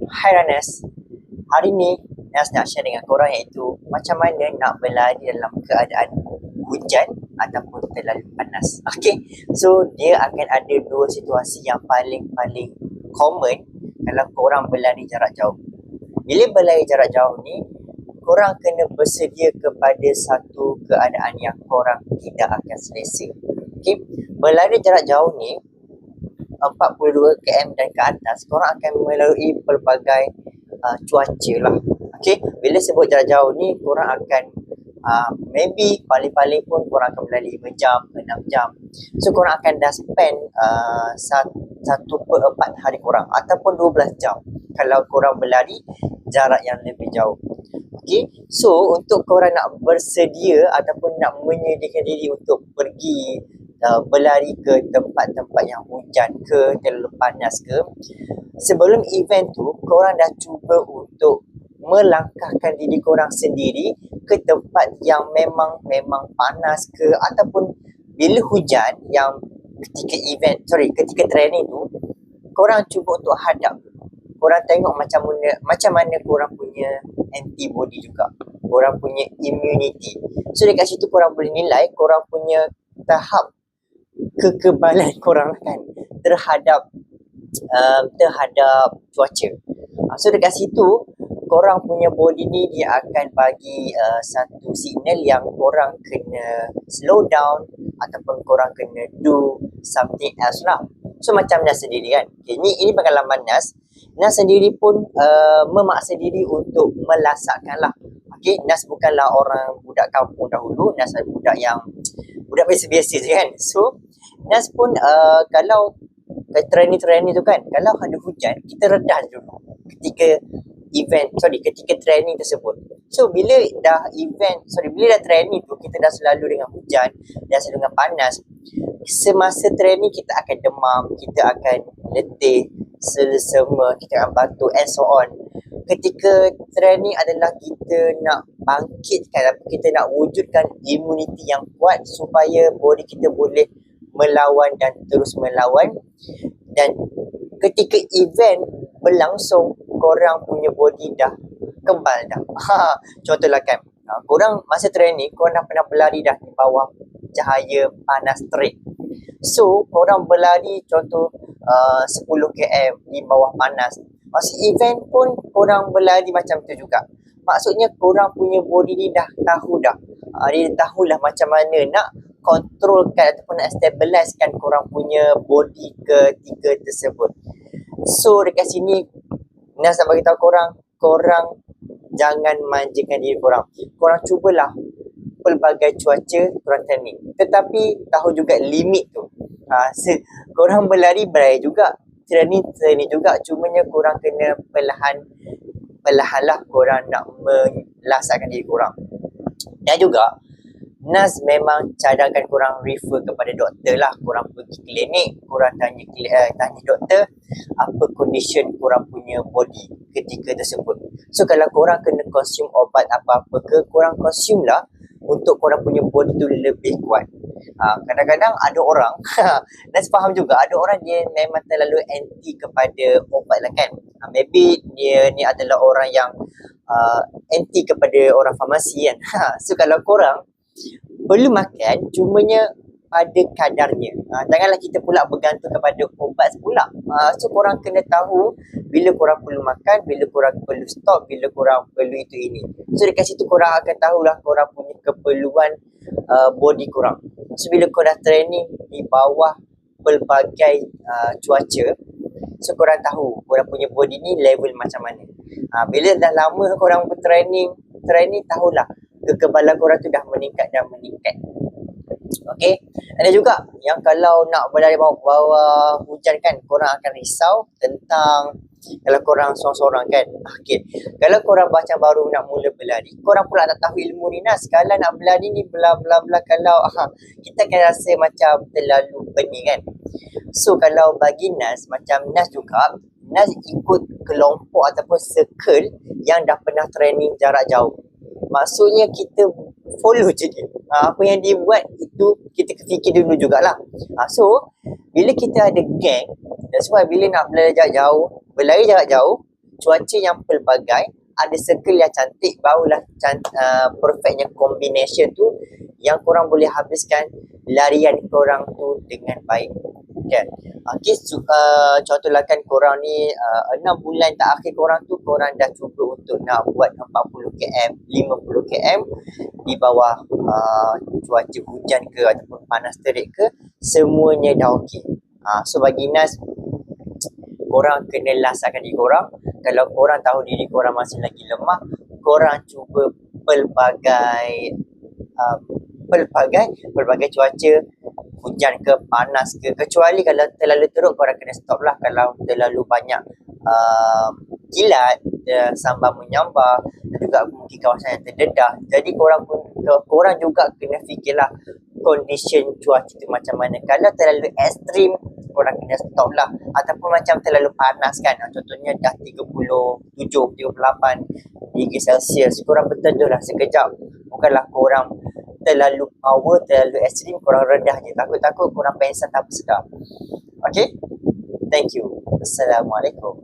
Hai Ranas, hari ni Nas nak share dengan korang iaitu macam mana nak berlari dalam keadaan hujan ataupun terlalu panas. Okay, so dia akan ada dua situasi yang paling common kalau korang berlari jarak jauh. Bila berlari jarak jauh ni, korang kena bersedia kepada satu keadaan yang korang tidak akan selesa. Okay, berlari jarak jauh ni 42 km dan ke atas, korang akan melalui pelbagai cuaca lah. Okay, bila sebut jarak jauh ni, korang akan maybe paling-paling pun korang akan berlari 5 jam, 6 jam. So korang akan dah spend 1/4 hari korang ataupun 12 jam kalau korang berlari jarak yang lebih jauh. Okay, so untuk korang nak bersedia ataupun nak menyediakan diri untuk pergi berlari ke tempat-tempat yang hujan ke, terlalu panas ke, sebelum event tu korang dah cuba untuk melangkahkan diri korang sendiri ke tempat yang memang panas ke, ataupun bila hujan yang ketika training tu korang cuba untuk hadap, korang tengok macam mana korang punya antibody juga, korang punya immunity. So dekat situ korang boleh nilai korang punya tahap kekebalan korang kan terhadap cuaca. So dekat situ korang punya body ni dia akan bagi satu signal yang korang kena slow down ataupun korang kena do something else lah. So macam Nas sendiri kan, okay, ini pengalaman Nas sendiri pun memaksa diri untuk melasakkan lah. Okay, Nas bukanlah orang budak kampung dahulu, Nas budak biasa-biasa je kan. So Nas pun kalau training tu kan, kalau ada hujan kita redah dulu ketika training tersebut. So bila dah training tu kita dah selalu dengan hujan, dah selalu dengan panas, semasa training kita akan demam, kita akan letih, selesema, kita akan batuk and so on. Ketika training adalah kita nak bangkitkan, kita nak wujudkan immunity yang kuat supaya body kita boleh melawan dan terus melawan. Dan ketika event berlangsung, korang punya body dah kebal dah. Contohlah kan, korang masa training korang dah pernah berlari dah di bawah cahaya panas terik. So korang berlari contoh 10 km di bawah panas, masa event pun korang berlari macam tu juga. Maksudnya korang punya body ni dah tahu dah, dia tahulah macam mana nak kontrolkan ataupun nak stabilizekan korang punya body ketika tersebut. So dekat sini Nas nak bagi tahu korang jangan manjakan diri korang. Korang cubalah pelbagai cuaca korang training, tetapi tahu juga limit tu. Korang berlari juga, training juga, cumanya korang kena perlahan lah korang nak melasakkan diri korang. Dan juga Nas memang cadangkan korang refer kepada doktor lah. Korang pergi klinik, korang tanya doktor apa condition korang punya body ketika tersebut. So kalau korang kena consume obat apa-apa ke, korang consume lah untuk korang punya body tu lebih kuat. Kadang-kadang ada orang Nas faham juga, ada orang dia memang terlalu anti kepada obat lah kan. Maybe dia ni adalah orang yang anti kepada orang farmasi kan. So kalau korang perlu makan, cumanya pada kadarnya. Janganlah kita pula bergantung kepada obat pula. So korang kena tahu bila korang perlu makan, bila korang perlu stop, bila korang perlu itu ini. So dekat situ korang akan tahulah korang punya keperluan body korang. So bila korang dah training di bawah pelbagai cuaca, so korang tahu korang punya body ni level macam mana. Bila dah lama korang bertraining, tahulah kekebalan korang tu dah meningkat. Okay, ada juga yang kalau nak berlari bawah hujan kan, korang akan risau tentang kalau korang seorang-seorang kan. Okay, kalau korang macam baru nak mula berlari, korang pula tak tahu ilmu ni Nas, kalau nak berlari ni bla bla bla, kalau kita akan rasa macam terlalu pening kan. So kalau bagi Nas, macam Nas juga, Nas ikut kelompok ataupun circle yang dah pernah training jarak jauh. Maksudnya kita follow je dia. Apa yang dia buat itu kita fikir dulu jugalah. So bila kita ada gang, that's why bila nak berlari jarak jauh, cuaca yang pelbagai, ada circle yang cantik, barulah perfectnya combination tu yang korang boleh habiskan larian korang tu dengan baik. Kan? Okay, contohlah kan korang ni 6 bulan tak akhir korang tu, korang dah cuba untuk nak buat 40 km, 50 km di bawah cuaca hujan ke ataupun panas terik ke, semuanya dah okey. So bagi Nas, korang kena lasakkan diri korang. Kalau korang tahu diri korang masih lagi lemah, korang cuba pelbagai cuaca, hujan ke, panas ke. Kecuali kalau terlalu teruk, korang kena stop lah. Kalau terlalu banyak kilat, sambal menyambar, dan juga mungkin kawasan yang terdedah. Jadi korang juga kena fikirlah condition cuaca tu macam mana. Kalau terlalu ekstrim, korang kena stop lah. Ataupun macam terlalu panas kan, contohnya dah 37, 38 degree Celsius, korang berteduh lah sekejap. Bukanlah korang terlalu power, terlalu ekstrim, korang rendah je. Takut-takut korang pengsan tanpa sedar. Okay? Thank you. Assalamualaikum.